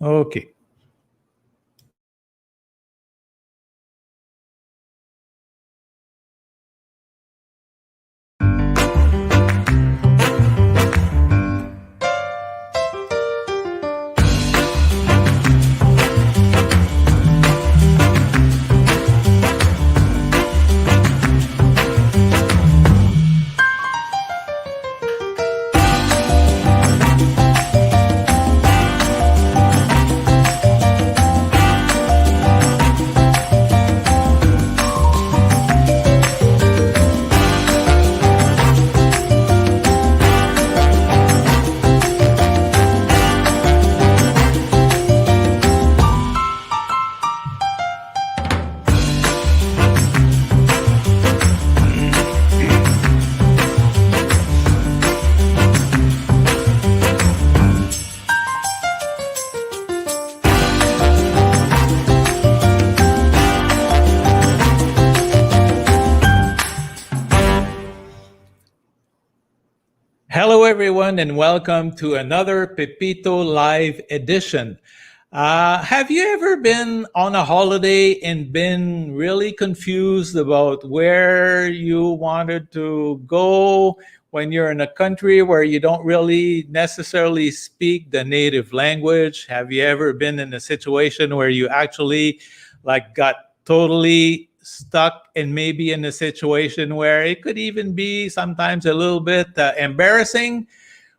Okay. Hello, everyone, and welcome to another Pepito Live edition. Have you ever been on a holiday and been really confused about where you wanted to go when you're in a country where you don't really necessarily speak the native language? Have you ever been in a situation where you actually got totally stuck and maybe in a situation where it could even be sometimes a little bit embarrassing?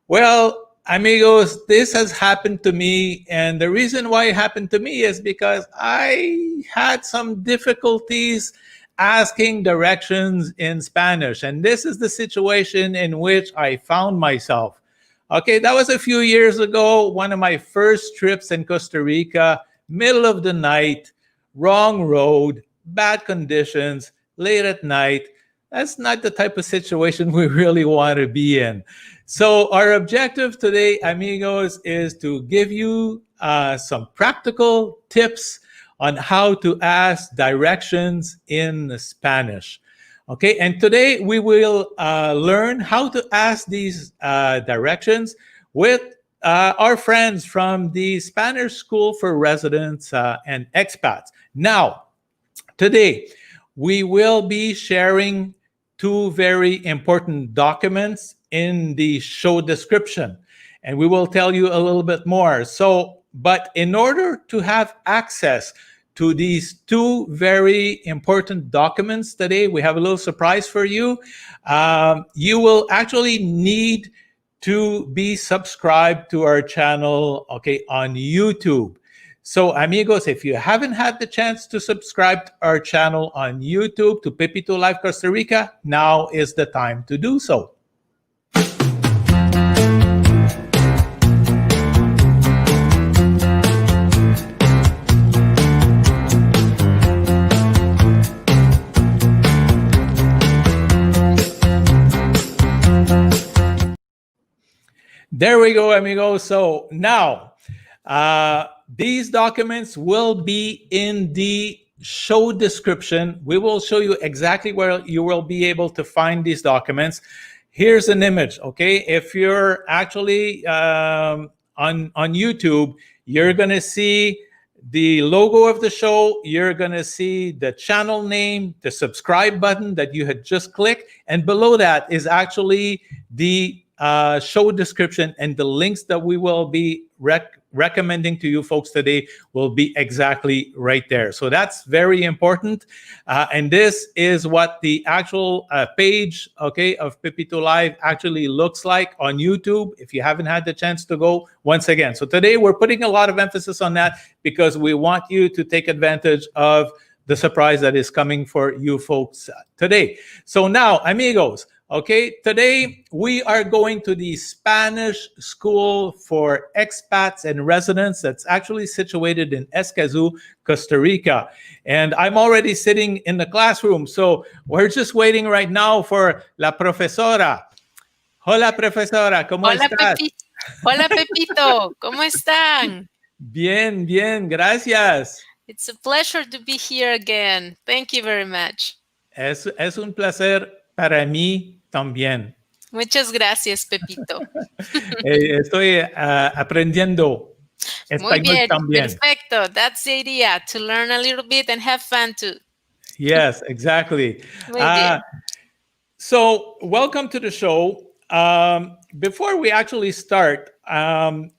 Well, amigos, this has happened to me. And the reason why it happened to me is because I had some difficulties asking directions in Spanish. And this is the situation in which I found myself. Okay, that was a few years ago, one of my first trips in Costa Rica, middle of the night, wrong road, bad conditions, late at night. That's not the type of situation we really want to be in. So our objective today, amigos, is to give you some practical tips on how to ask directions in Spanish. Okay, and today we will learn how to ask these directions with our friends from the Spanish School for Residents and Expats. Now, today, we will be sharing two very important documents in the show description, and we will tell you a little bit more. But in order to have access to these two very important documents today, we have a little surprise for you. You will actually need to be subscribed to our channel, okay, on YouTube. So, amigos, if you haven't had the chance to subscribe to our channel on YouTube, to Pepito Live Costa Rica, now is the time to do so. There we go, amigos. So now, these documents will be in the show description. We will show you exactly where you will be able to find these documents. Here's an image, okay? If you're actually on YouTube, you're going to see the logo of the show. You're going to see the channel name, the subscribe button that you had just clicked. And below that is actually the show description, and the links that we will be recommending to you folks today will be exactly right there. So that's very important. And this is what the actual page, okay, of Pepito Live actually looks like on YouTube, if you haven't had the chance to go once again. So today we're putting a lot of emphasis on that because we want you to take advantage of the surprise that is coming for you folks today. So now, amigos, okay, today we are going to the Spanish School for Expats and Residents that's actually situated in Escazú, Costa Rica. And I'm already sitting in the classroom, so we're just waiting right now for la profesora. Hola, profesora, ¿cómo estás? Hola, Pepito, ¿cómo están? Bien, bien, gracias. It's a pleasure to be here again. Thank you very much. Es un placer para mí también. Muchas gracias, Pepito. Estoy aprendiendo. Muy Español bien. también. Perfecto. That's the idea, to learn a little bit and have fun too. Yes, exactly. Muy bien. So, welcome to the show. Before we actually start and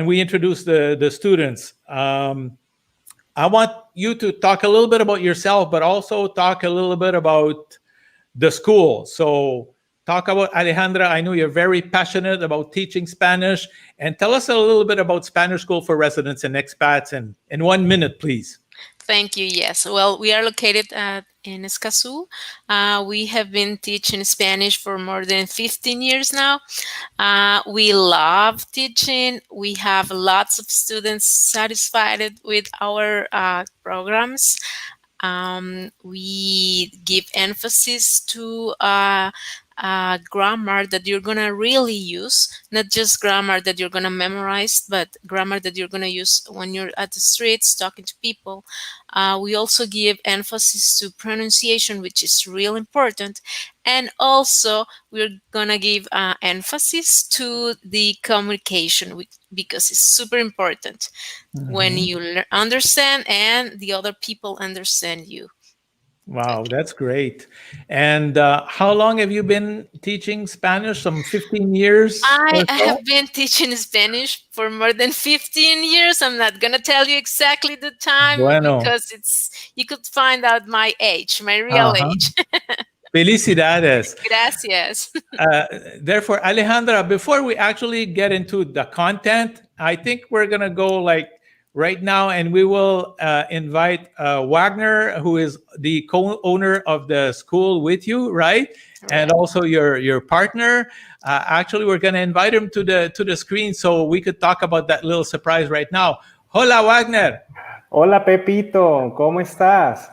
we introduce the students, I want you to talk a little bit about yourself, but also talk a little bit about the school. So, talk about Alejandra. I know you're very passionate about teaching Spanish, and tell us a little bit about Spanish School for Residents and Expats in 1 minute, please. Thank you. Yes. Well, we are located in Escazú. We have been teaching Spanish for more than 15 years now. We love teaching. We have lots of students satisfied with our programs. We give emphasis to grammar that you're going to really use, not just grammar that you're going to memorize, but grammar that you're going to use when you're at the streets talking to people. We also give emphasis to pronunciation, which is real important. And also, we're going to give emphasis to the communication because it's super important when you understand and the other people understand you. Wow, that's great. And how long have you been teaching Spanish? Some 15 years I or so? have been teaching Spanish for more than 15 years. I'm not going to tell you exactly the time Bueno. because you could find out my age, my real Uh-huh. age. Felicidades. Gracias. Therefore, Alejandra, before we actually get into the content, I think we're going to go like right now and we will invite Wagner, who is the co-owner of the school with you, right? And also your partner. Actually, we're going to invite him to the screen so we could talk about that little surprise right now. Hola, Wagner. Hola, Pepito. ¿Cómo estás?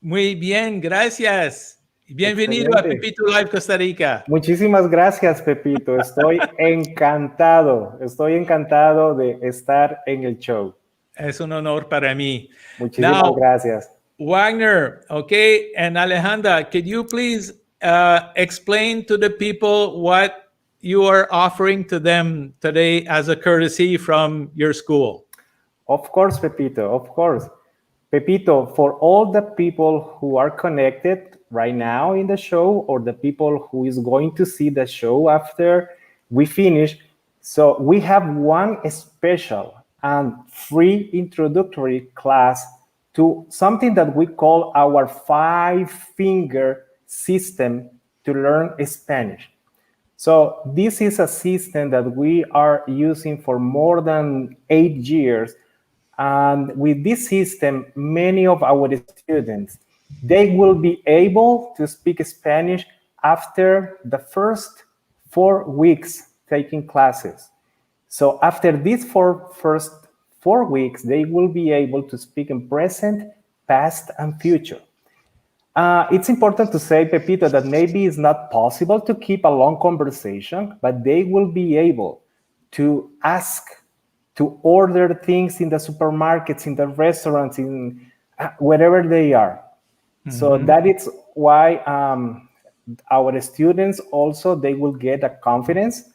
Muy bien, gracias. Bienvenido a Excelente. Pepito Live Costa Rica. Muchísimas gracias, Pepito. Estoy encantado de estar en el show. Es un honor para mí. Muchísimas gracias. Wagner, okay, and Alejandra, could you please explain to the people what you are offering to them today as a courtesy from your school? Of course, Pepito, of course. Pepito, for all the people who are connected right now in the show or the people who is going to see the show after we finish, so we have one special and free introductory class to something that we call our 5-finger system to learn Spanish. So this is a system that we are using for more than 8 years. And with this system, many of our students, they will be able to speak Spanish after the first 4 weeks taking classes. So after these first 4 weeks, they will be able to speak in present, past, and future. It's important to say, Pepito, that maybe it's not possible to keep a long conversation, but they will be able to ask, to order things in the supermarkets, in the restaurants, in wherever they are. So that is why our students also, they will get a confidence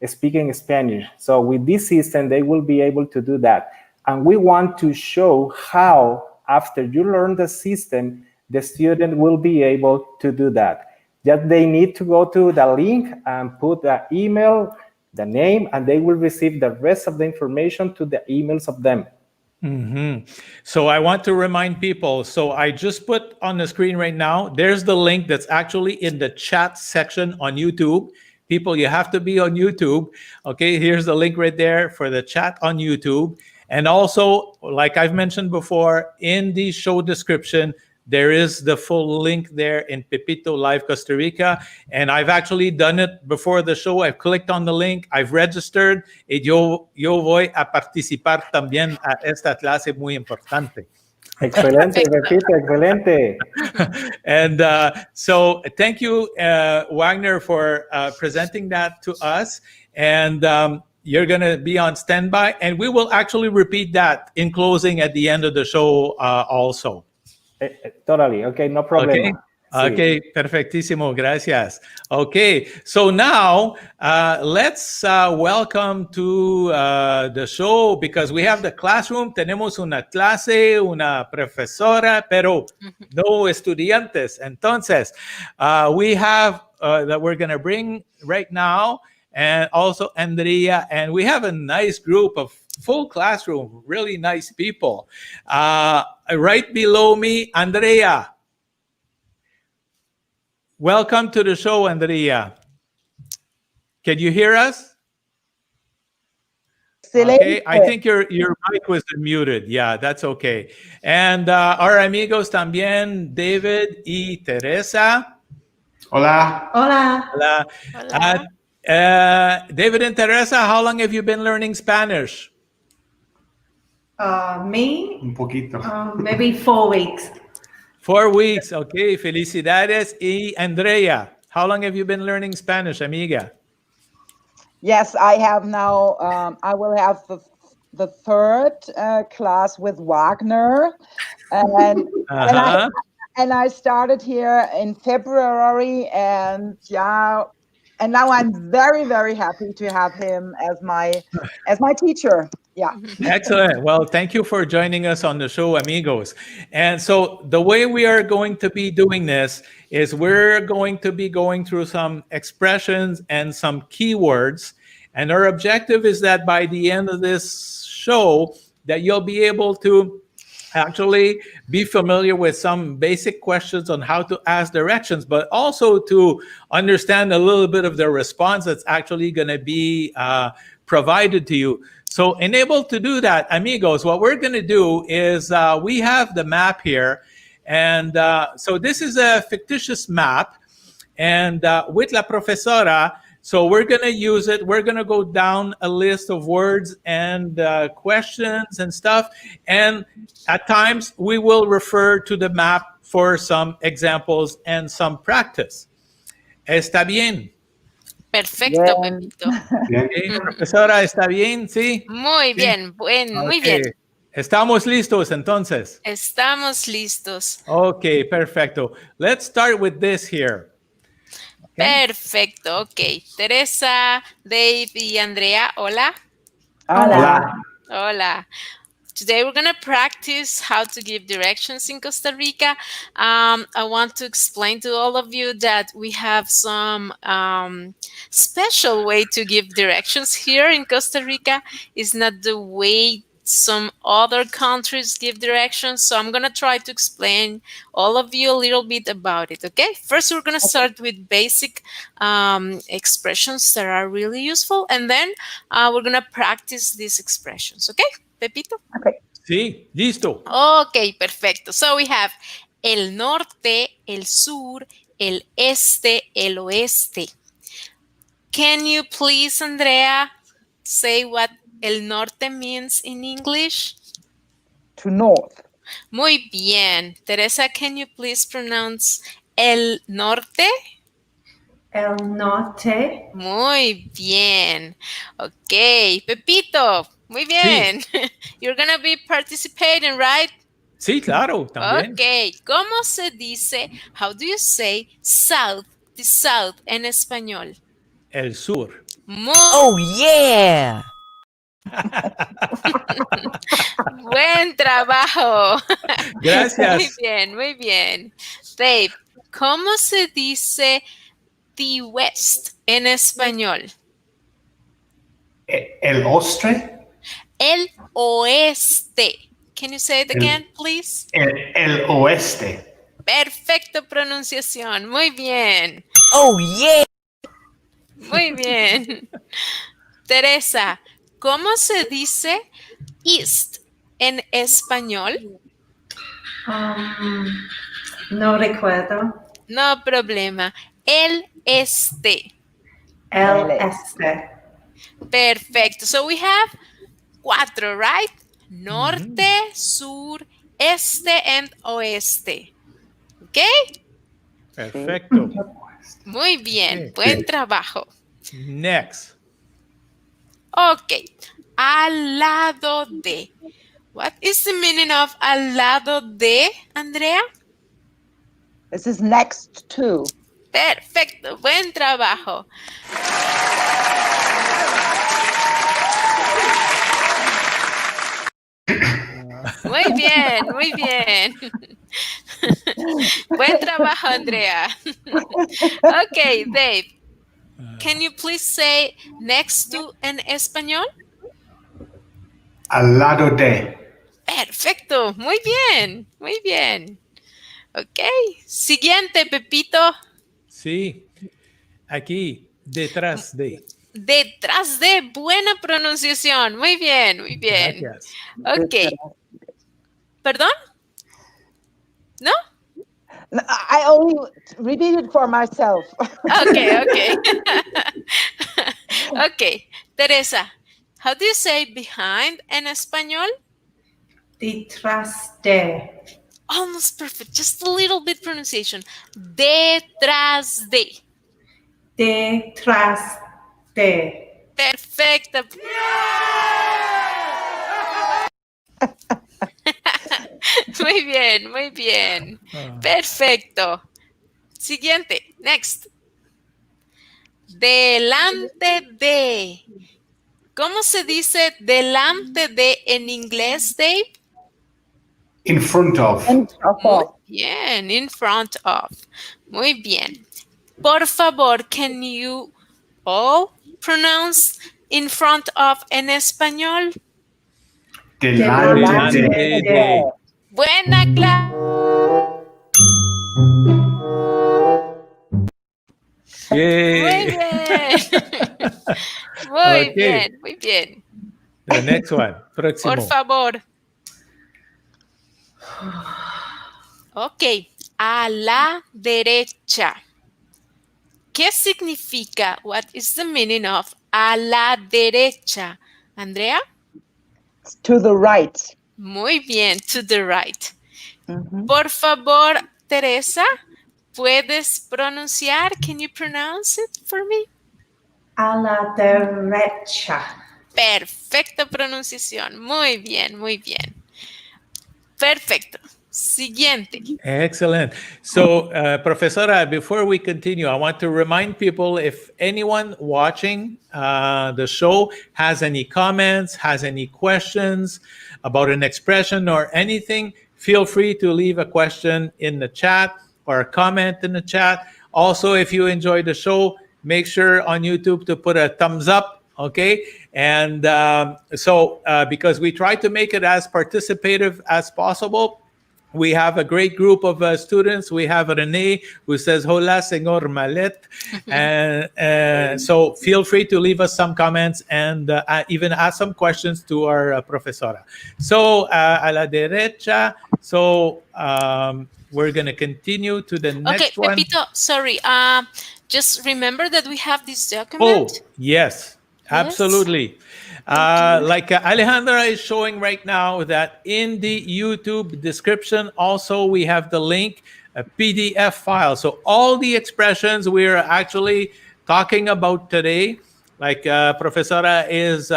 speaking Spanish. So with this system, they will be able to do that. And we want to show how, after you learn the system, the student will be able to do that. Just they need to go to the link and put the email, the name, and they will receive the rest of the information to the emails of them. So I want to remind people, so I just put on the screen right now, there's the link that's actually in the chat section on YouTube. People, you have to be on YouTube. Okay, here's the link right there for the chat on YouTube. And also, like I've mentioned before, in the show description, there is the full link there in Pepito Live Costa Rica. And I've actually done it before the show. I've clicked on the link, I've registered, y yo voy a participar también a esta clase muy importante. Excelente, Pepito, excelente. And so thank you, Wagner, for presenting that to us. And you're going to be on standby. And we will actually repeat that in closing at the end of the show also. Totally. Okay, no problem. Okay. Okay, perfectísimo, gracias. Okay, so now let's welcome to the show, because we have the classroom. Tenemos una clase, una profesora, pero no estudiantes. Entonces, we have that we're going to bring right now, and also Andrea, and we have a nice group of full classroom, really nice people. Right below me, Andrea. Welcome to the show, Andrea. Can you hear us? Okay, I think your mic was muted. Yeah, that's okay. And our amigos también, David y Teresa. Hola. Hola. Hola. Hola. David and Teresa, how long have you been learning Spanish? Me? Un poquito. Maybe 4 weeks. 4 weeks. Okay, felicidades. Y Andrea, how long have you been learning Spanish, amiga? Yes, I have now. I will have the third class with Wagner, and I started here in February, and now I'm very, very happy to have him as my teacher. Yeah. Excellent. Well, thank you for joining us on the show, amigos. And so the way we are going to be doing this is we're going to be going through some expressions and some keywords. And our objective is that by the end of this show, that you'll be able to actually be familiar with some basic questions on how to ask directions, but also to understand a little bit of the response that's actually going to be provided to you. So enabled to do that, amigos, what we're going to do is we have the map here. And so this is a fictitious map. And with la profesora, so we're going to use it. We're going to go down a list of words and questions and stuff. And at times, we will refer to the map for some examples and some practice. ¿Está bien? Perfecto, Pepito. Okay, profesora, ¿está bien? ¿Sí? Muy bien, muy bien. ¿Estamos listos entonces? Estamos listos. Okay, perfecto. Let's start with this here. Okay. Perfecto, ok. Teresa, Dave y Andrea, hola. Hola. Hola. Today we're going to practice how to give directions in Costa Rica. I want to explain to all of you that we have some special way to give directions here in Costa Rica. It's not the way some other countries give directions. So I'm going to try to explain all of you a little bit about it, okay? First, we're going to start with basic expressions that are really useful. And then we're going to practice these expressions, okay? Pepito? Okay. Sí, listo. Okay, perfecto. So we have el norte, el sur, el este, el oeste. Can you please, Andrea, say what el norte means in English? To north. Muy bien. Teresa, can you please pronounce el norte? El norte. Muy bien. Okay, Pepito. Muy bien. Sí. You're going to be participating, right? Sí, claro, también. Okay. ¿Cómo se dice, how do you say south, the south en español? El sur. Oh, yeah. Buen trabajo. Gracias. Muy bien, muy bien. Dave, ¿cómo se dice the west en español? El ostre. El oeste. Can you say it again, please? El oeste. Perfecto pronunciación. Muy bien. Oh, yeah. Muy bien. Teresa, ¿cómo se dice east en español? No recuerdo. No problema. El este. El este. Perfecto. So we have 4, right? Norte, sur, este, and oeste. Okay? Perfecto. Muy bien. Okay. Buen trabajo. Next. Okay. Al lado de. What is the meaning of al lado de, Andrea? This is next to. Perfecto, buen trabajo. Muy bien, muy bien. Buen trabajo, Andrea. Okay, Dave. Can you please say next to en español? Al lado de. Perfecto, muy bien, muy bien. Ok, siguiente, Pepito. Sí, aquí, detrás de. Detrás de, buena pronunciación. Muy bien, muy bien. Gracias. Ok. ¿Perdón? ¿No? I only repeat it for myself. Okay. Okay, Teresa, how do you say behind en español? Detrás de. Almost perfect, just a little bit pronunciation. Detrás de. Detrás de. Perfecto. Muy bien, muy bien. Perfecto. Siguiente, next. Delante de. ¿Cómo se dice delante de en inglés, Dave? In front of. Muy bien, in front of. Muy bien. Por favor, can you all pronounce in front of en español? Delante de. Buena clase. Muy bien. Muy bien, muy bien. The next one. Próximo. Por favor. Ok, a la derecha. ¿Qué significa? What is the meaning of a la derecha? Andrea? To the right. Muy bien, to the right. Por favor, Teresa, ¿puedes pronunciar? Can you pronounce it for me? A la derecha. Perfecta pronunciación. Muy bien, muy bien. Perfecto. Siguiente. Excellent. So, Professora, before we continue, I want to remind people, if anyone watching the show has any comments, has any questions about an expression or anything, feel free to leave a question in the chat or a comment in the chat. Also, if you enjoy the show, make sure on YouTube to put a thumbs up, okay? And because we try to make it as participative as possible, we have a great group of students. We have Renee, who says, "Hola, señor Malet." And so feel free to leave us some comments and even ask some questions to our profesora. So, a la derecha. So, we're going to continue to the next one. Pepito, sorry. Just remember that we have this document. Oh, yes, absolutely. Like Alejandra is showing right now that in the YouTube description, also we have the link, a PDF file. So all the expressions we're actually talking about today, like Professora is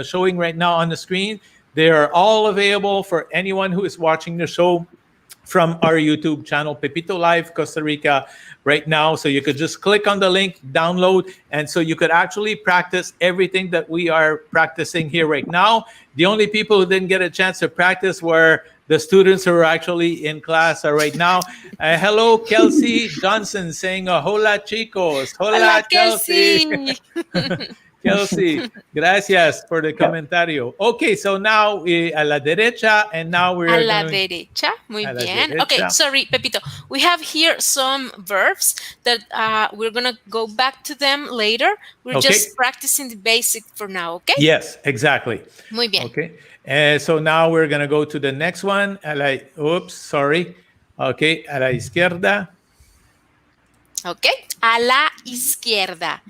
showing right now on the screen, they are all available for anyone who is watching the show from our YouTube channel, Pepito Live Costa Rica, right now. So you could just click on the link, download, and so you could actually practice everything that we are practicing here right now. The only people who didn't get a chance to practice were the students who are actually in class right now. Hello, Kelsey Johnson saying, hola, chicos. Hola, Kelsey. Kelsey, gracias por el comentario. Okay, so now a la derecha, and now we're a la derecha. Muy bien. Derecha. Okay, sorry, Pepito. We have here some verbs that we're going to go back to them later. We're just practicing the basic for now, okay? Yes, exactly. Muy bien. Okay, so now we're going to go to the next one. Oops, sorry. Okay, a la izquierda. Okay, a la izquierda.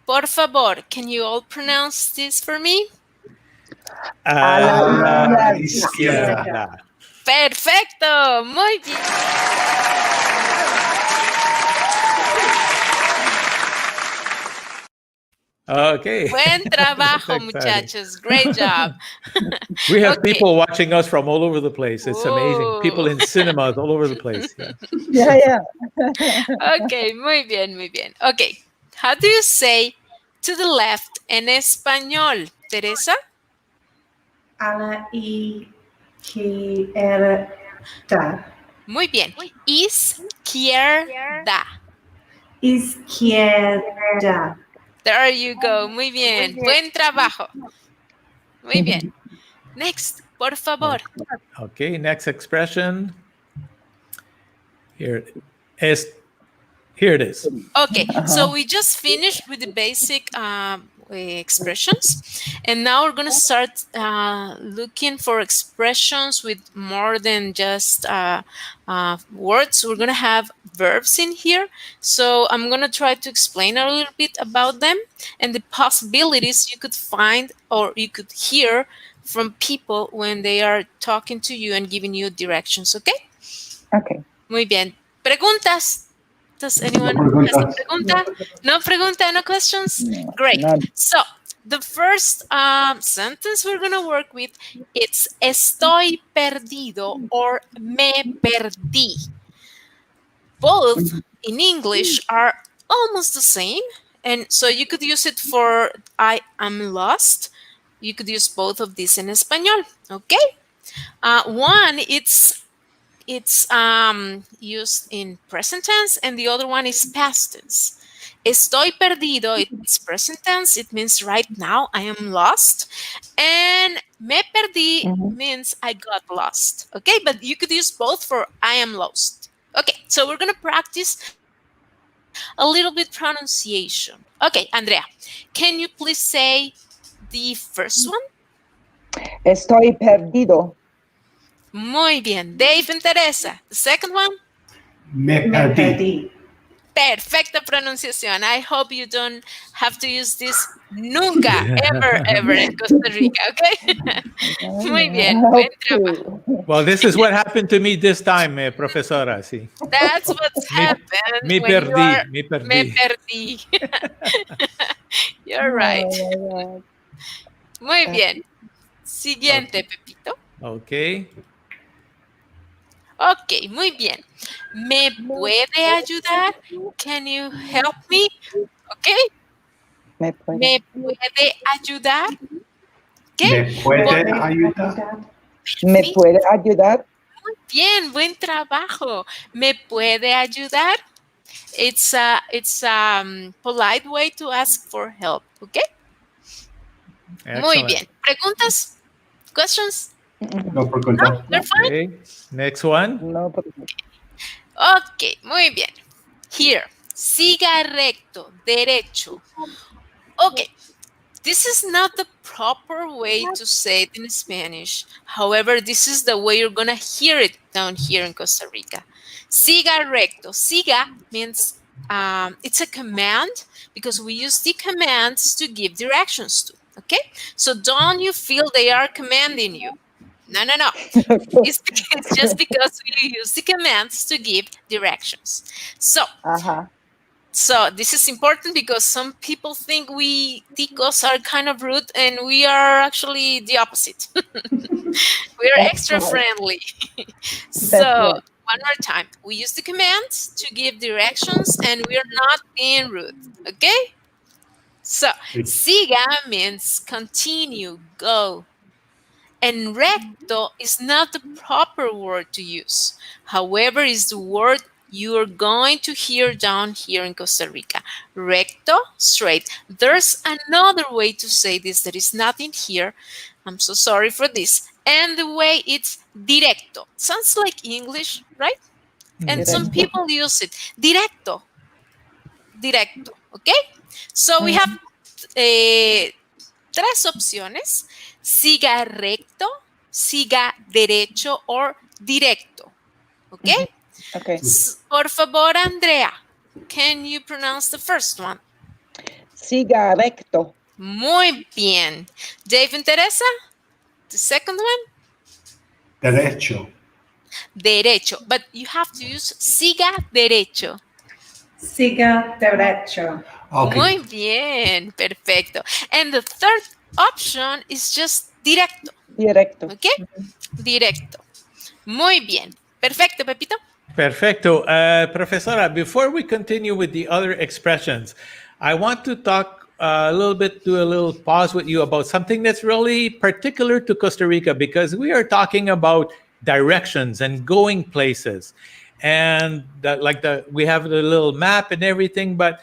Por favor, can you all pronounce this for me? A la izquierda. Perfecto, muy bien. Okay. Buen trabajo, That's exciting. muchachos. Great job. We have Okay. people watching us from all over the place. It's amazing. People Ooh. in cinemas all over the place. Yeah. Yeah. Okay, muy bien, muy bien. Okay, how do you say to the left en español, Teresa? A la izquierda. Muy bien. Izquierda. Izquierda. There you go. Muy bien. Buen trabajo. Muy bien. Next, por favor. Okay, next expression. Here it is. Okay, so we just finished with the basic expressions, and now we're going to start looking for expressions with more than just words. We're going to have verbs in here, so I'm going to try to explain a little bit about them and the possibilities you could find or you could hear from people when they are talking to you and giving you directions, okay? Okay. Muy bien. ¿Preguntas? Does anyone No has a preguntas. pregunta? No pregunta, no questions? Great. None. So, the first sentence we're going to work with, it's estoy perdido or me perdí. Both in English are almost the same. And so you could use it for I am lost. You could use both of these in Español, okay? One, it's used in present tense, and the other one is past tense. Estoy perdido, it's present tense. It means right now I am lost. And me perdí means I got lost. Okay, but you could use both for I am lost. Okay, so we're going to practice a little bit pronunciation. Okay, Andrea, can you please say the first one? Estoy perdido. Muy bien. Dave and Teresa. The second one? Me Me perdí. perdí. Perfecta pronunciación. I hope you don't have to use this nunca, ever in Costa Rica, okay? Muy bien. Buen trabajo. Well, this is what happened to me this time, profesora. Sí. That's what's happened Me when you perdí, are... me perdí. Me perdí. You're right. Oh, Muy bien. Siguiente, Pepito. Okay. Ok, muy bien. ¿Me puede ayudar? Can you help me? Ok. me puede. ¿Me puede ayudar? ¿Qué? ¿Me puede ayudar? ¿Me puede ayudar? Muy bien, buen trabajo. ¿Me puede ayudar? It's a polite way to ask for help. ¿Ok? Muy Excellent. bien. ¿Preguntas? ¿Questions? No pregunta. They're fine? Okay. Next one. No, porque- Ok, muy bien. Here, siga recto, derecho. Okay, this is not the proper way to say it in Spanish. However, this is the way you're gonna hear it down here in Costa Rica. Siga recto. Siga means it's a command because we use the commands to give directions to. Okay, so don't you feel they are commanding you? No. It's just because we use the commands to give directions. So, so this is important because some people think we ticos are kind of rude, and we are actually the opposite. We are extra friendly. So, one more time. We use the commands to give directions, and we are not being rude. Okay? So, siga means continue, go. And recto is not the proper word to use. However, is the word you are going to hear down here in Costa Rica. Recto, straight. There's another way to say this that is not in here. I'm so sorry for this. And the way it's directo. Sounds like English, right? And some people use it. Directo. Directo. Okay? So we have tres opciones. Siga recto, siga derecho, or directo. Okay? Okay. Por favor, Andrea, can you pronounce the first one? Siga recto. Muy bien. Dave and Teresa, the second one? Derecho. Derecho. But you have to use siga derecho. Siga derecho. Okay. Muy bien, perfecto. And the third option is just directo. Directo. Okay? Directo. Muy bien. Perfecto, Pepito. Perfecto. Profesora, before we continue with the other expressions, I want to talk a little bit, do a little pause with you about something that's really particular to Costa Rica, because we are talking about directions and going places. And we have the little map and everything, but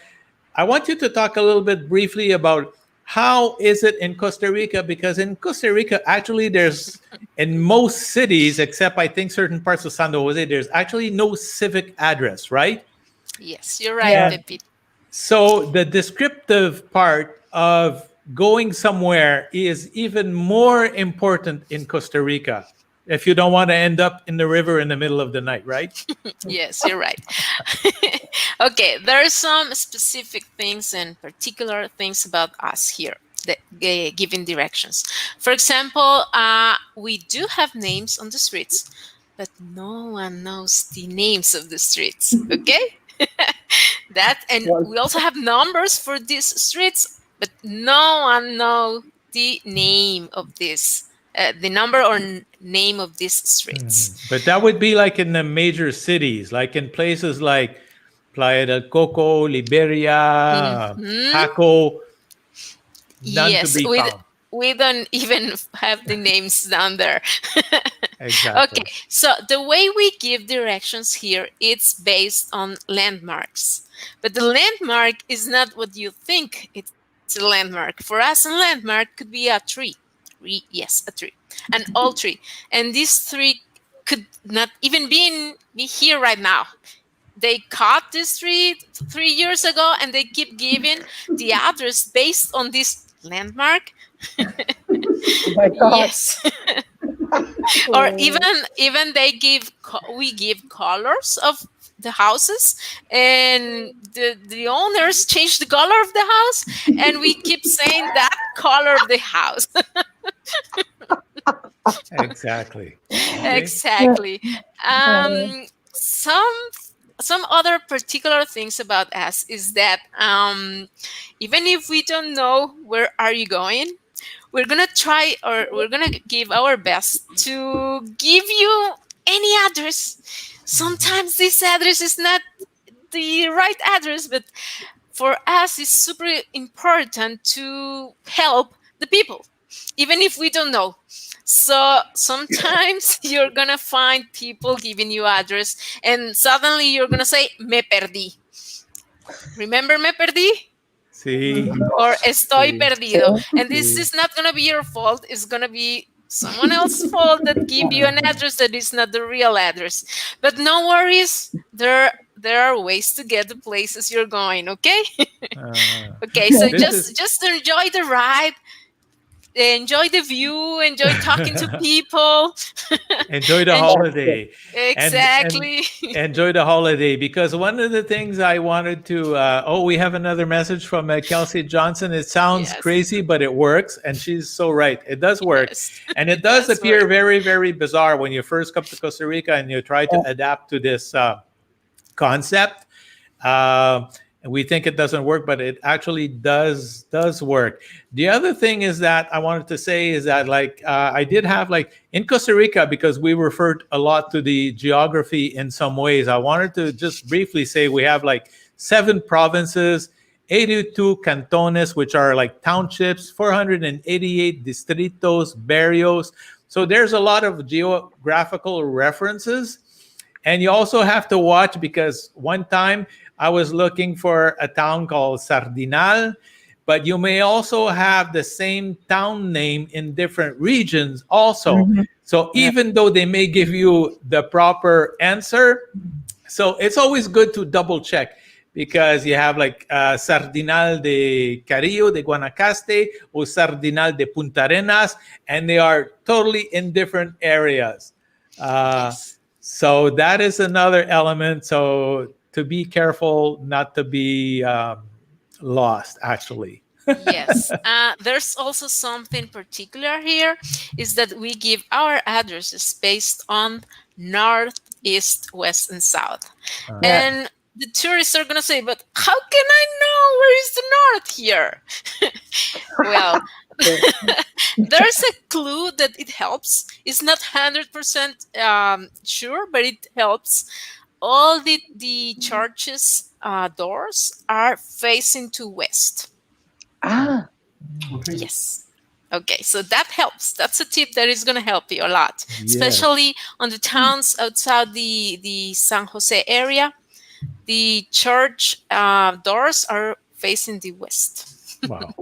I want you to talk a little bit briefly about how is it in Costa Rica, because in Costa Rica, actually there's, in most cities, except I think certain parts of San Jose, there's actually no civic address, right? Yes, you're right, Yeah. Pepito. So the descriptive part of going somewhere is even more important in Costa Rica if you don't want to end up in the river in the middle of the night, right? Yes, you're right. Okay, there are some specific things and particular things about us here that giving directions. For example, we do have names on the streets, but no one knows the names of the streets. Okay, and Well, we also have numbers for these streets, but no one knows the name of this. The number or name of these streets. But that would be like in the major cities, like in places like Playa del Coco, Liberia, Jaco, none Yes, to be found. we don't even have the names down there. Exactly. Okay, so the way we give directions here, it's based on landmarks. But the landmark is not what you think it's a landmark. For us, a landmark could be a tree. Yes, a tree. An old tree. And this tree could not even be here right now. They caught this tree 3 years ago and they keep giving the address based on this landmark. oh my God. Yes. Or even we give colors of the houses, and the owners change the color of the house, and we keep saying that color of the house. Exactly. Exactly. Some other particular things about us is that even if we don't know where are you going, we're gonna try, or we're gonna give our best to give you any address. Sometimes this address is not the right address, but for us it's super important to help the people, even if we don't know. So sometimes you're gonna find people giving you address and suddenly you're gonna say me perdí. Remember me perdí? See? Or estoy Sí. perdido. And this Sí. is not gonna be your fault. It's gonna be someone else's fault that give you an address that is not the real address. But no worries. There are ways to get the places you're going, okay? Okay, so just enjoy the ride. Enjoy the view, enjoy talking to people. Enjoy the holiday. Exactly. And enjoy the holiday, because one of the things I wanted to, we have another message from Kelsey Johnson. It sounds Yes. crazy, but it works. And she's so right. It does work. Yes. And it does does appear work. very, very bizarre when you first come to Costa Rica and you try to adapt to this concept. And we think it doesn't work, but it actually does work. The other thing is that I wanted to say is that I did have in Costa Rica, because we referred a lot to the geography in some ways. I wanted to just briefly say we have 7 provinces, 82 cantones, which are townships, 488 distritos, barrios. So there's a lot of geographical references. And you also have to watch, because one time I was looking for a town called Sardinal, but you may also have the same town name in different regions also. So even though they may give you the proper answer, so it's always good to double check, because you have Sardinal de Carillo, de Guanacaste, or Sardinal de Punta Arenas, and they are totally in different areas. Yes. So that is another element. So to be careful not to be lost, actually. Yes. There's also something particular here, is that we give our addresses based on north, east, west, and south. And the tourists are gonna say, but how can I know where is the north here? Well, there's a clue that it helps. It's not 100% sure, but it helps. All the church's doors are facing to west. Ah, Okay. Yes. Okay, so that helps. That's a tip that is going to help you a lot, Yes. especially on the towns outside the San Jose area. The church doors are facing the west. Wow.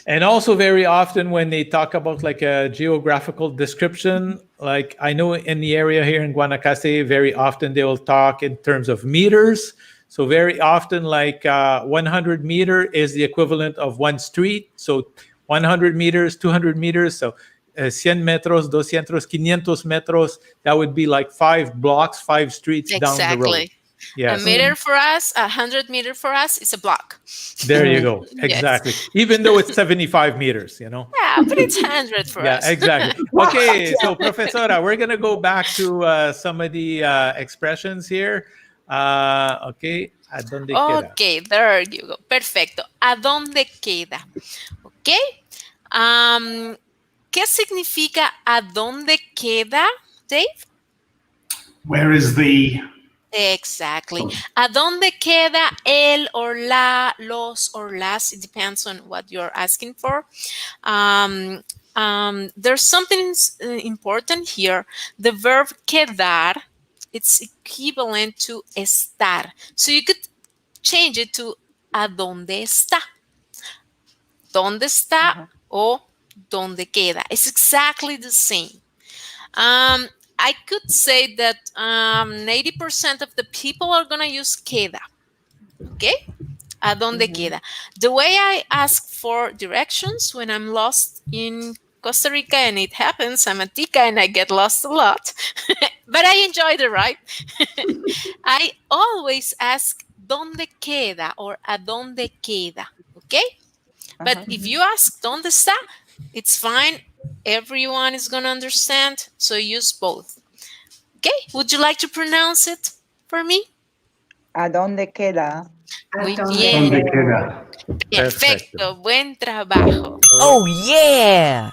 And also very often when they talk about like a geographical description, like I know in the area here in Guanacaste, very often they will talk in terms of meters. So very often like 100 meter is the equivalent of one street. So 100 meters, 200 meters. So 100 metros, 200, 500 metros, that would be like 5 blocks, 5 streets down the road. Exactly. Yes. A meter for us, 100 meter for us is a block. There you go. Yes. Exactly. Even though it's 75 meters, you know. Yeah, but it's 100 for Yeah, us. exactly. Okay, so Profesora, we're going to go back to some of the expressions here. Okay, ¿a dónde queda? Okay, there you go. Perfecto. ¿A dónde queda? Ok. ¿Qué significa a dónde queda, Dave? Where is the? Exactly. ¿A dónde queda el or la, los or las? It depends on what you're asking for. There's something important here. The verb quedar, it's equivalent to estar. So you could change it to ¿a dónde está? ¿Dónde está? O ¿dónde queda? It's exactly the same. I could say that 80% of the people are going to use queda. Okay? ¿A dónde queda? The way I ask for directions when I'm lost in Costa Rica, and it happens, I'm a tica and I get lost a lot, but I enjoy the ride. I always ask ¿dónde queda? Or ¿a dónde queda? Okay? But if you ask ¿dónde está? It's fine. Everyone is going to understand, so use both. Okay, would you like to pronounce it for me? ¿A dónde queda? Muy ¿Dónde bien. ¿Dónde queda? Perfecto, buen trabajo. Oh, yeah.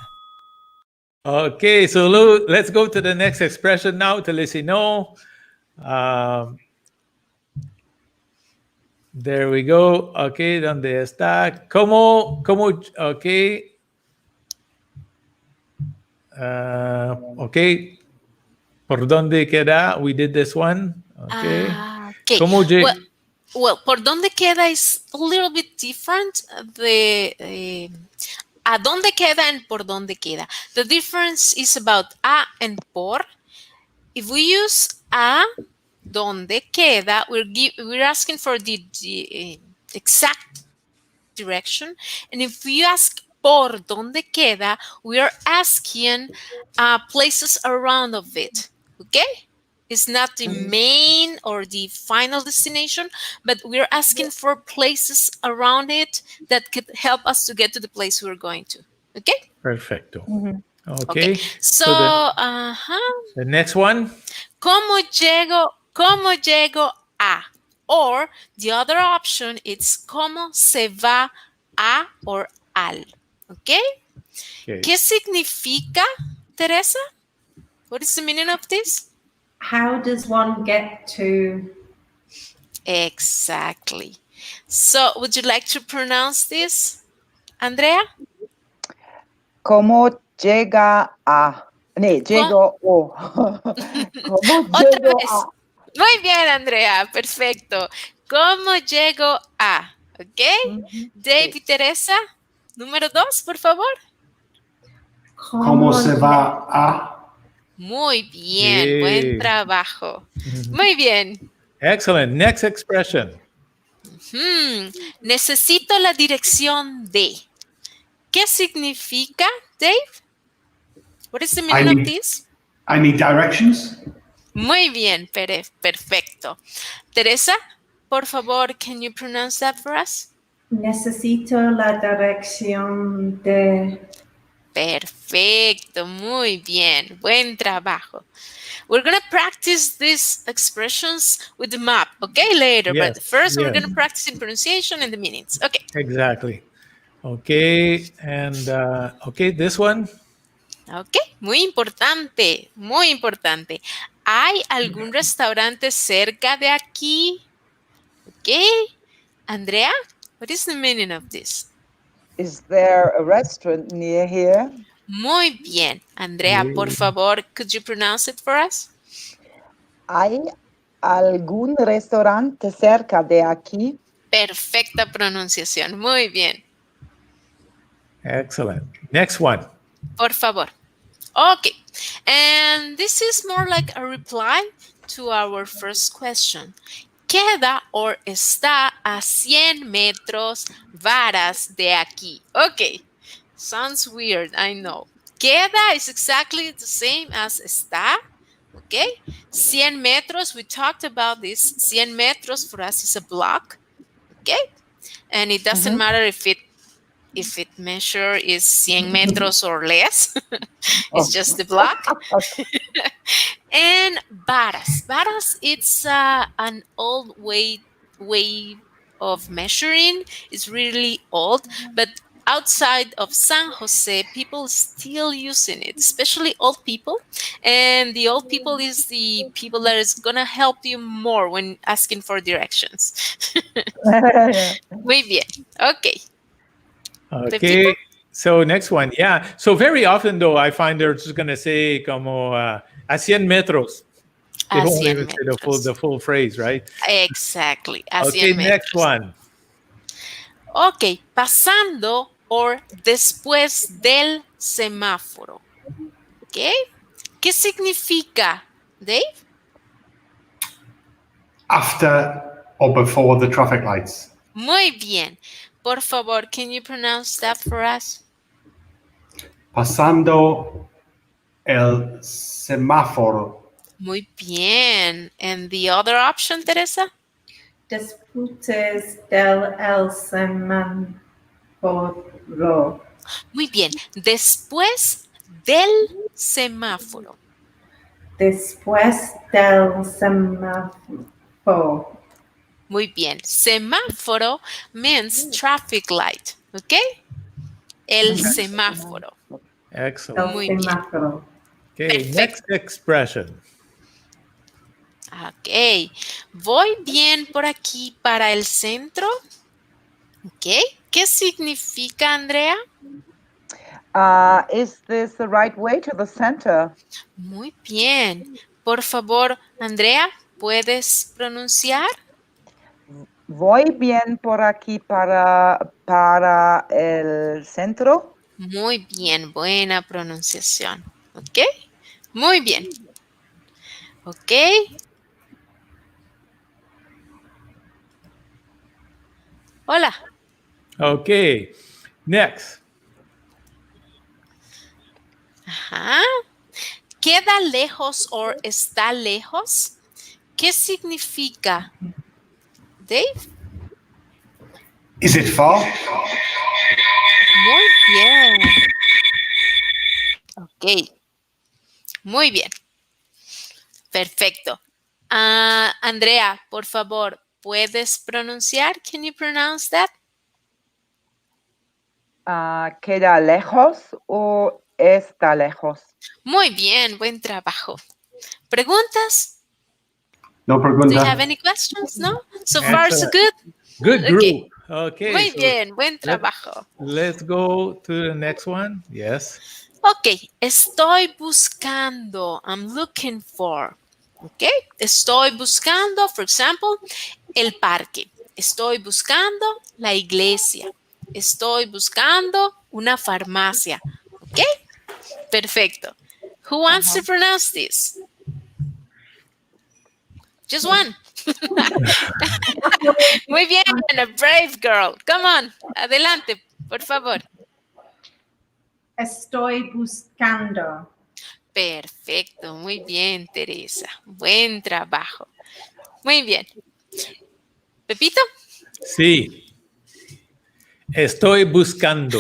Okay, so let's go to the next expression now to listen. No. There we go. Okay, ¿dónde está? ¿Cómo, okay. Okay. ¿Por dónde queda? We did this one. Okay. Okay. ¿Cómo Well, ¿por dónde queda is a little bit different. ¿A dónde queda and por dónde queda? The difference is about a and por. If we use a, ¿dónde queda? We're asking for the exact direction. And if we ask por dónde queda, we are asking places around of it. Okay? It's not the main or the final destination, but we're asking for places around it that could help us to get to the place we're going to. Okay? Perfecto. Okay. So, the next one. ¿Cómo llego a? Or the other option is ¿cómo se va a or al? Okay? ¿Qué significa, Teresa? What is the meaning of this? How does one get to? Exactly. So, would you like to pronounce this, Andrea? ¿Cómo llega a? Llego o. ¿Cómo Otra llego vez. a? Muy bien, Andrea. Perfecto. ¿Cómo llego a? ¿Ok? Dave y Teresa, número 2, por favor. ¿Cómo se va a? Muy bien, buen trabajo. Muy bien. Excellent. Next expression. Necesito la dirección de. ¿Qué significa, Dave? What is the meaning of this? I need directions. Muy bien, perfecto. Teresa, por favor, can you pronounce that for us? Necesito la dirección de. Perfecto, muy bien, buen trabajo. We're going to practice these expressions with the map, okay, later. Yes, But first, we're yes. going to practice in pronunciation and the meanings. Okay. Exactly. Okay, and okay, this one. Ok, muy importante, muy importante. ¿Hay algún restaurante cerca de aquí? Ok. Andrea, what is the meaning of this? Is there a restaurant near here? Muy bien. Andrea, por favor, could you pronounce it for us? ¿Hay algún restaurante cerca de aquí? Perfecta pronunciación. Muy bien. Excellent. Next one. Por favor. Okay. And this is more like a reply to our first question. Queda or está a 100 metros varas de aquí. Okay. Sounds weird, I know. Queda is exactly the same as está. Okay. 100 metros, we talked about this. 100 metros for us is a block. Okay. And it doesn't matter if it measure is 100 metros or less. It's just the block. Okay. And varas. Varas, it's an old way of measuring. It's really old, but outside of San Jose, people still using it, especially old people. And the old people is the people that is gonna help you more when asking for directions. Muy bien. Okay. Okay. Pepito? So next one. Yeah. So very often though, I find they're just going to say como a 100 metros. They A won't 100 even say metros. the full phrase, right? Exactly. A 100 Okay, metros. next one. Ok, pasando or después del semáforo. Ok, ¿qué significa, Dave? After or before the traffic lights. Muy bien. Por favor, can you pronounce that for us? Pasando el semáforo. Muy bien. And the other option, Teresa? Después del el semáforo. Muy bien. Después del semáforo. Después del semáforo. Muy bien. Semáforo means traffic light. ¿Ok? El semáforo. Excellent. Muy El bien. semáforo. Okay, Perfecto. next expression. Ok, voy bien por aquí para el centro. Ok, ¿qué significa, Andrea? Is this the right way to the center? Muy bien. Por favor, Andrea, ¿puedes pronunciar? ¿Voy bien por aquí para el centro? Muy bien, buena pronunciación. Ok, muy bien. Ok. Hola. Okay, next. Ajá. ¿Queda lejos o está lejos? ¿Qué significa, Dave? Is it far? Muy bien. Ok. Muy bien. Perfecto. Andrea, por favor, ¿puedes pronunciar? Can you pronounce that? ¿Queda lejos o está lejos? Muy bien, buen trabajo. ¿Preguntas? No Do you pregunta. have any questions? No? So far, so Excellent. good? Good group. Okay. Muy so bien, buen trabajo. Let's go to the next one. Yes. Ok, estoy buscando. I'm looking for. Ok, estoy buscando, for example, el parque. Estoy buscando la iglesia. Estoy buscando una farmacia. Ok, perfecto. Who wants to pronounce this? Just one. Muy bien, a brave girl. Come on, adelante, por favor. Estoy buscando. Perfecto, muy bien, Teresa. Buen trabajo. Muy bien. Pepito. Sí. Estoy buscando.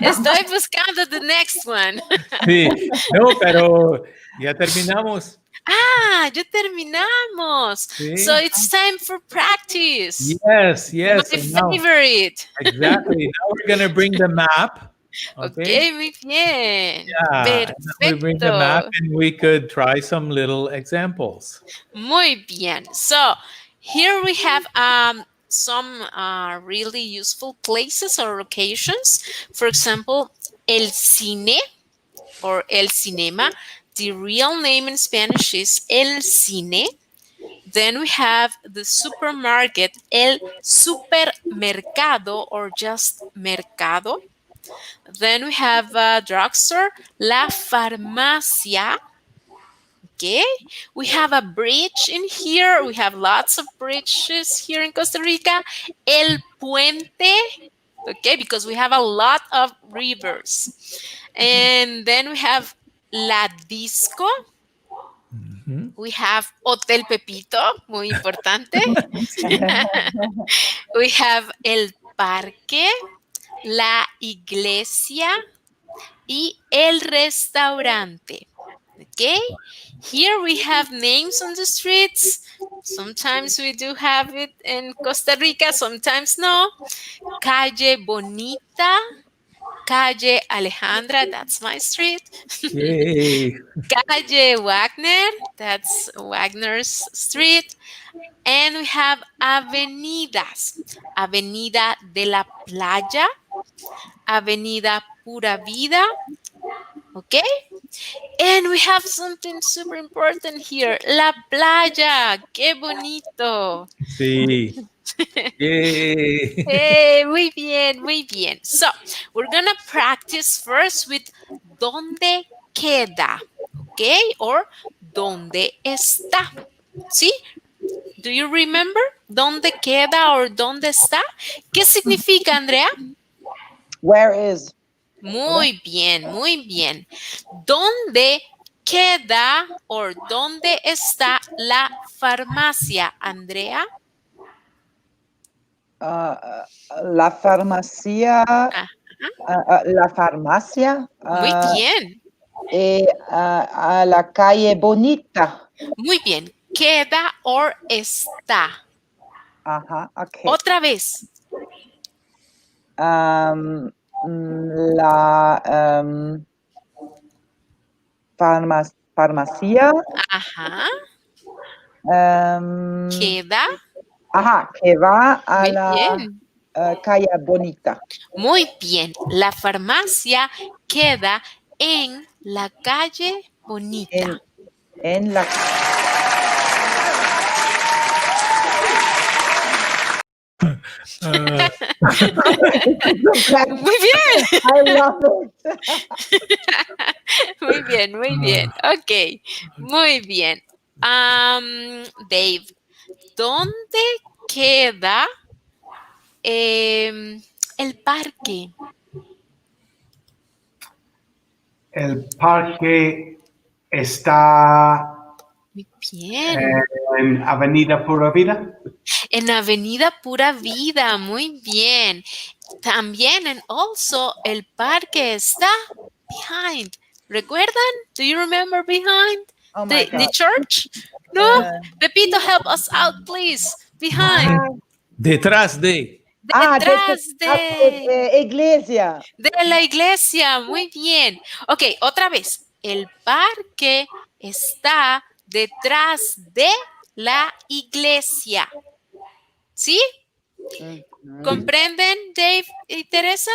Estoy buscando the next one. Sí, no, pero ya terminamos. Ah, ya terminamos. Sí. So it's time for practice. Yes, yes. My and now- favorite. exactly. Now we're going to bring the map. Okay, muy bien. Yeah, and then we bring the map Perfecto. and we could try some little examples. Muy bien. So here we have some really useful places or locations. For example, el cine or el cinema. The real name in Spanish is el cine. Then we have the supermarket, el supermercado or just mercado. Then we have a drugstore, la farmacia. Okay, we have a bridge in here. We have lots of bridges here in Costa Rica. El puente, okay, because we have a lot of rivers. And then we have la disco. We have Hotel Pepito, muy importante. We have el parque, la iglesia y el restaurante. Okay, here we have names on the streets. Sometimes we do have it in Costa Rica, sometimes no. Calle Bonita, Calle Alejandra, that's my street. Yay. Calle Wagner, that's Wagner's street. And we have avenidas. Avenida de la Playa, Avenida Pura Vida, okay? And we have something super important here. La playa, qué bonito. Sí. Yay. Hey, muy bien, muy bien. So, we're gonna practice first with ¿dónde queda? Okay, or ¿dónde está? ¿Sí? Do you remember? ¿Dónde queda or dónde está? ¿Qué significa, Andrea? Where is? Muy bien, muy bien. ¿Dónde queda o dónde está la farmacia, Andrea? La farmacia. La farmacia. Muy bien. A la calle Bonita. Muy bien. ¿Queda o está? Ajá, ok. Otra vez. La farmacia. Ajá. Queda. ¿Queda? Ajá, que va a Muy la bien. calle Bonita. Muy bien. La farmacia queda en la calle Bonita. En la Muy bien. I love it. Muy bien, muy bien. Ok, muy bien. Dave, ¿dónde queda el parque? El parque está Muy bien. en Avenida Pura Vida. En Avenida Pura Vida, muy bien. También en also el parque está behind. ¿Recuerdan? Do you remember behind Oh my the God. church? No? Pepito, help us out, please. Behind. Detrás de. Detrás de iglesia. de la iglesia. Muy bien. Ok, otra vez. El parque está detrás de la iglesia. ¿Sí? ¿Comprenden, Dave y Teresa?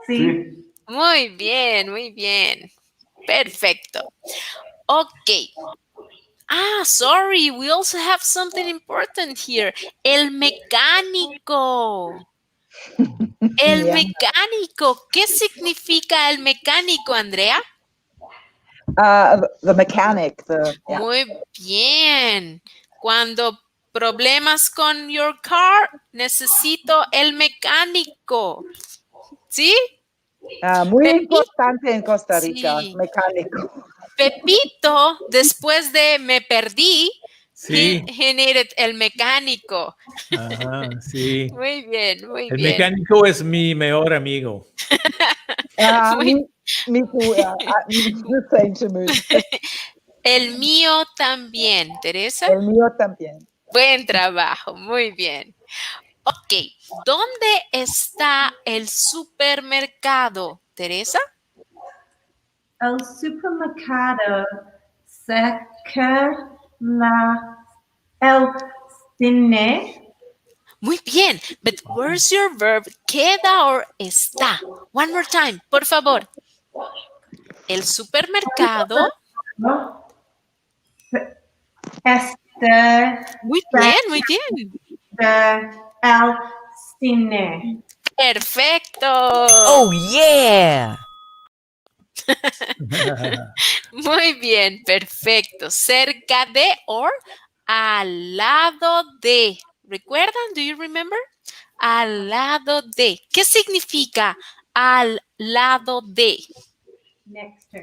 Sí. Muy bien, muy bien. Perfecto. Ok. Sorry, we also have something important here. El mecánico. El mecánico. ¿Qué significa el mecánico, Andrea? The mechanic. Muy bien. Cuando problemas con your car, necesito el mecánico. ¿Sí? Muy Pepito. importante en Costa Rica, Sí. mecánico. Pepito, después de me perdí, Sí. He needed el mecánico. Ajá, sí. Muy bien, muy El bien. mecánico es mi mejor amigo. Muy- Me too. The same to me. El mío también, Teresa. El mío también. Buen trabajo, muy bien. Ok, ¿dónde está el supermercado, Teresa? El supermercado cerca el cine. Muy bien, but where's your verb? ¿Queda or está? One more time, por favor. El supermercado. Muy bien, muy bien. El cine. Perfecto. Oh, yeah. Muy bien, perfecto. Cerca de or al lado de. ¿Recuerdan? Do you remember? Al lado de. ¿Qué significa al lado de? Next to.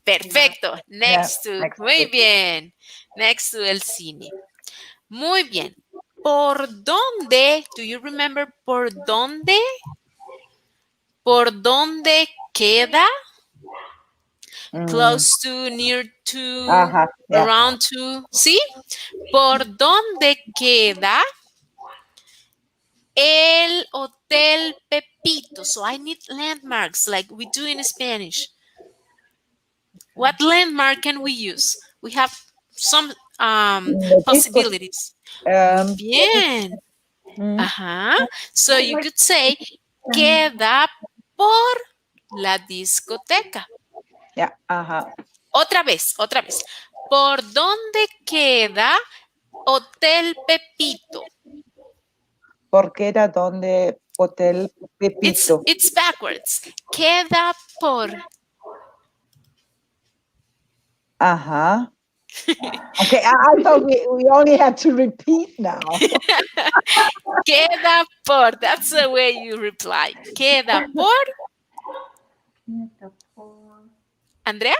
Perfecto. Next to. next Muy to. bien. Next to el cine. Muy bien. ¿Por dónde? Do you remember por dónde? ¿Por dónde queda? Close to, near to, Ajá, yeah. around to. ¿Sí? ¿Por dónde queda el Hotel Pepito? So I need landmarks like we do in Spanish. What landmark can we use? We have some possibilities. Bien. Ajá. So you could say, queda por la discoteca. Yeah, ajá. Otra vez, otra vez. ¿Por dónde queda Hotel Pepito? Porque era donde Hotel Pepito. It's backwards. Queda por. Ajá. Okay, I thought we only had to repeat now. Queda por. That's the way you reply. Queda por. Andrea?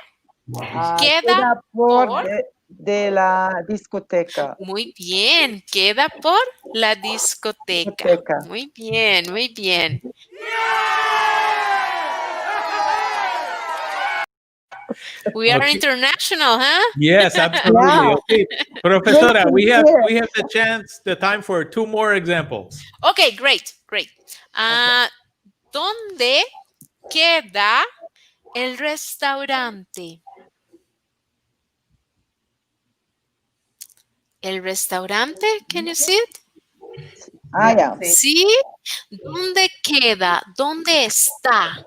Queda por de la discoteca. Muy bien. Queda por la discoteca. Muy bien, muy bien. We are international, huh? Yes, absolutely. Yeah. Okay, Professora, we have the time for 2 more examples. Okay, great. ¿Dónde queda el restaurante? ¿El restaurante? Can you see it? Yeah. ¿Sí? ¿Dónde queda? ¿Dónde está?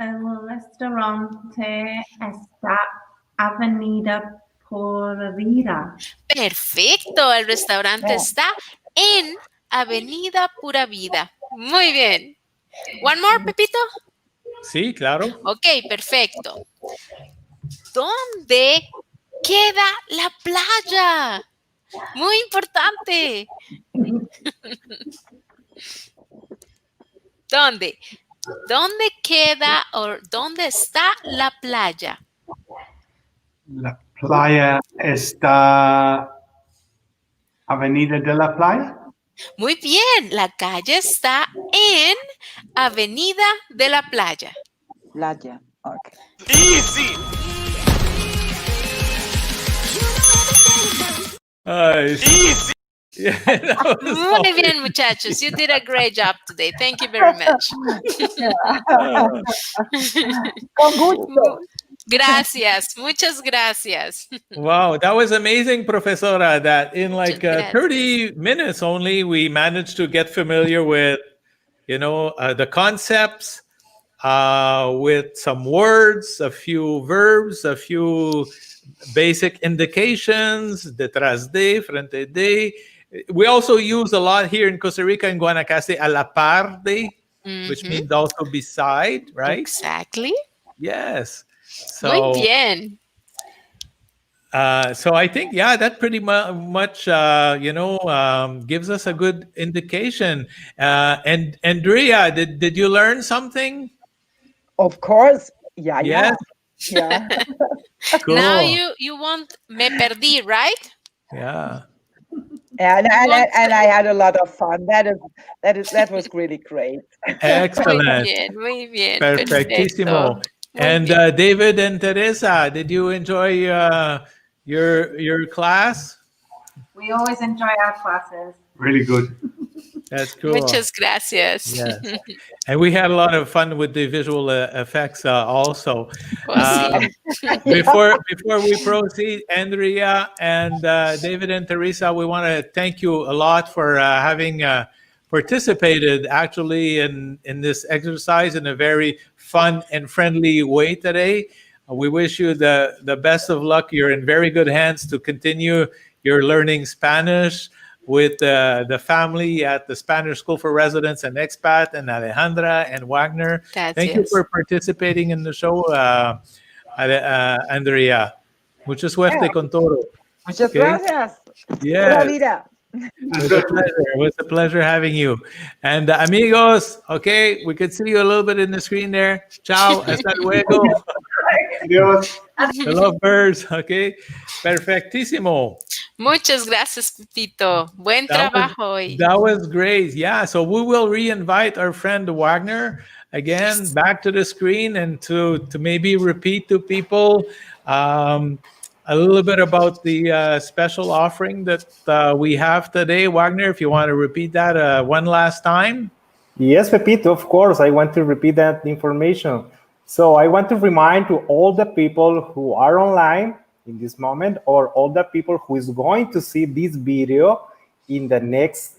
El restaurante está Avenida Pura Vida. Perfecto, el restaurante está en Avenida Pura Vida. Muy bien. One more, Pepito. Sí, claro. Ok, perfecto. ¿Dónde queda la playa? Muy importante. ¿Dónde? ¿Dónde queda o dónde está la playa? La playa está Avenida de la Playa. Muy bien, la calle está en Avenida de la Playa. Playa. Okay. Easy. Easy. Muy bien, muchachos. You did a great job today. Thank you very much. Con gusto. Gracias. Muchas gracias. Wow, that was amazing, Professora, that in like Muchas 30 minutes only, we managed to get familiar with, the concepts, with some words, a few verbs, a few basic indications, detrás de, frente de. We also use a lot here in Costa Rica and Guanacaste, a la par de, which means also beside, right? Exactly. Yes. So, muy bien. So I think, that pretty much, gives us a good indication. And Andrea, did you learn something? Of course. Yeah. Yes. Yeah. Cool. Now you want me perdí, right? Yeah. And want- I had a lot of fun. That was really great. Muy Excellent. bien, muy bien. Perfectissimo. Perfecto. Muy And bien. David and Teresa, did you enjoy your class? We always enjoy our classes. Really good. That's cool. Muchas gracias. Yes. And we had a lot of fun with the visual effects also. Oh, sí. Before we proceed, Andrea and David and Teresa, we want to thank you a lot for having participated actually in this exercise in a very fun and friendly way today. We wish you the best of luck. You're in very good hands to continue your learning Spanish with the family at the Spanish School for Residents and Expat, and Alejandra and Wagner. Thank you Gracias. for participating in the show, Andrea. Mucha suerte Yeah. con todo. Muchas Okay. gracias. Pura Yes, vida. it was a pleasure. It was a pleasure having you. And amigos, okay, we could see you a little bit in the screen there. Ciao, hasta luego. Adios. The lovebirds, okay. Perfectissimo. Muchas gracias, Pepito. Buen That was- trabajo hoy. That was great. Yeah. So we will re-invite our friend Wagner again back to the screen and to maybe repeat to people a little bit about the special offering that we have today. Wagner, if you want to repeat that one last time. Yes, Pepito, of course. I want to repeat that information. So I want to remind to all the people who are online in this moment, or all the people who is going to see this video in the next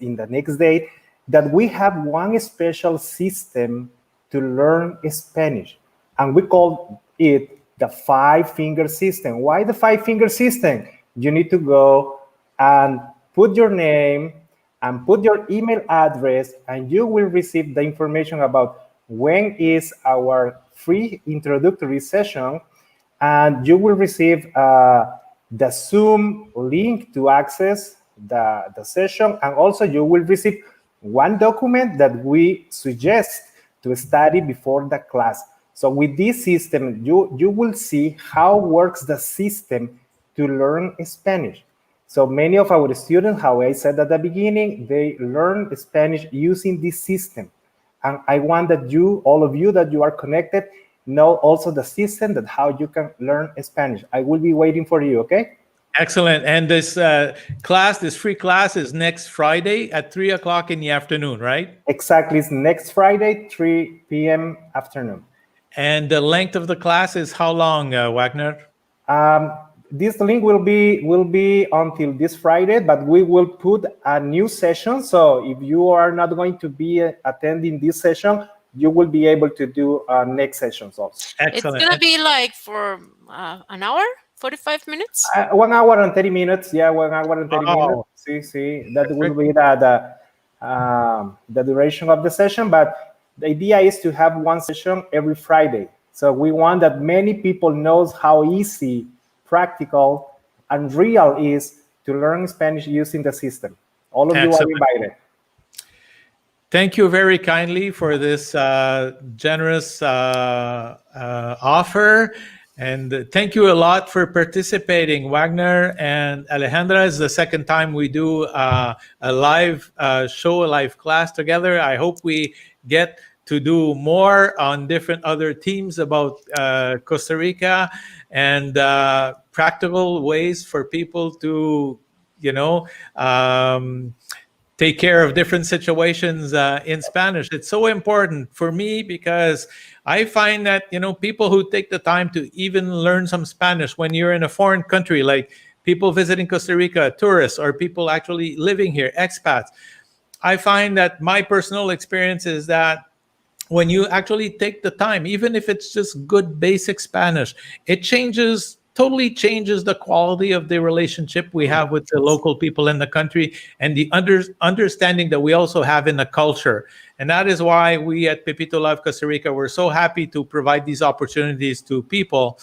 date, that we have one special system to learn Spanish, and we call it the 5-finger system. Why the 5-finger system? You need to go and put your name and put your email address, and you will receive the information about when is our free introductory session, and you will receive the Zoom link to access the session, and also you will receive one document that we suggest to study before the class. So with this system, you will see how works the system to learn Spanish. So many of our students, how I said at the beginning, they learn Spanish using this system. And I want that all of you that you are connected, know also the system, that how you can learn Spanish. I will be waiting for you, okay? Excellent. And this free class is next Friday at 3:00 in the afternoon, right? Exactly. It's next Friday, 3 p.m. afternoon. And the length of the class is how long, Wagner? This link will be until this Friday, but we will put a new session. So if you are not going to be attending this session, you will be able to do next sessions also. Excellent. It's gonna be like for an hour, 45 minutes. 1 hour and 30 minutes. Yeah, 1 hour and 30 Wow. minutes. See, that will be the duration of the session. But the idea is to have one session every Friday. So we want that many people knows how easy, practical, and real is to learn Spanish using the system. All of Excellent. you are invited. Thank you very kindly for this generous offer. And thank you a lot for participating. Wagner and Alejandra, is the second time we do a live show, a live class together. I hope we get to do more on different other themes about Costa Rica and practical ways for people to, take care of different situations in Spanish. It's so important for me because I find that, people who take the time to even learn some Spanish when you're in a foreign country, like people visiting Costa Rica, tourists, or people actually living here, expats, I find that my personal experience is that when you actually take the time, even if it's just good basic Spanish, it totally changes the quality of the relationship we have with the local people in the country and the understanding that we also have in the culture. And that is why we at Pepito Live Costa Rica, we're so happy to provide these opportunities to people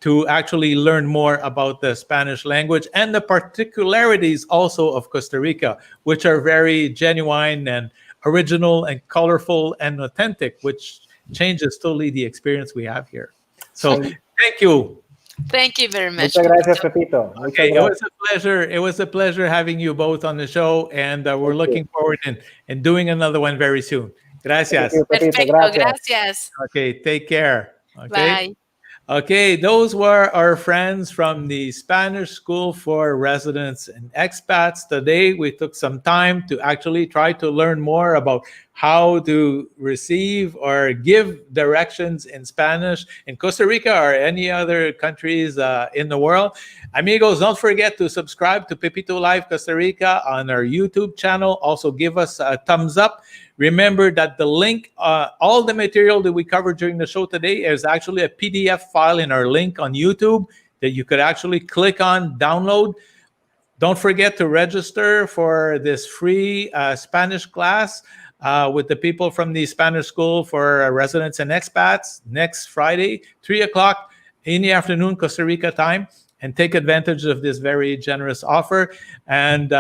to actually learn more about the Spanish language and the particularities also of Costa Rica, which are very genuine and original and colorful and authentic, which changes totally the experience we have here. So Thank you. Thank you very much. Muchas gracias, Pepito. Muchas Okay, it gracias. was a pleasure. It was a pleasure having you both on the show, and we're looking forward in doing another one very soon. Gracias. Thank you, Pepito. Perfecto, Gracias. gracias. Okay, take care. Okay. Bye. Okay, those were our friends from the Spanish School for Residents and Expats. Today, we took some time to actually try to learn more about how to receive or give directions in Spanish in Costa Rica or any other countries in the world. Amigos, don't forget to subscribe to Pepito Live Costa Rica on our YouTube channel. Also, give us a thumbs up. Remember that the link, all the material that we covered during the show today is actually a PDF file in our link on YouTube that you could actually click on, download. Don't forget to register for this free Spanish class with the people from the Spanish School for Residents and Expats next Friday, 3 o'clock in the afternoon, Costa Rica time. And take advantage of this very generous offer. And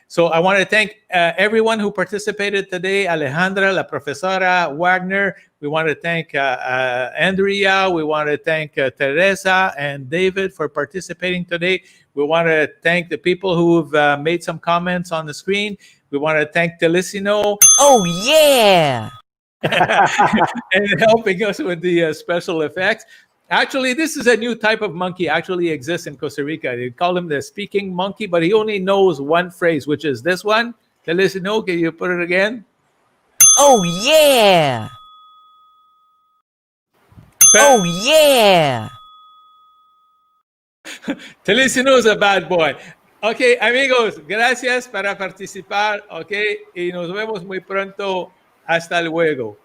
so I want to thank everyone who participated today. Alejandra, La Profesora, Wagner. We want to thank Andrea. We want to thank Teresa and David for participating today. We want to thank the people who've made some comments on the screen. We want to thank Telecino. Oh, yeah. And helping us with the special effects. Actually, this is a new type of monkey actually exists in Costa Rica. They call him the speaking monkey, but he only knows one phrase, which is this one. Telecino, can you put it again? Oh, yeah. Oh, yeah. Telecino is a bad boy. Ok, amigos, gracias para participar. Ok, y nos vemos muy pronto. Hasta luego.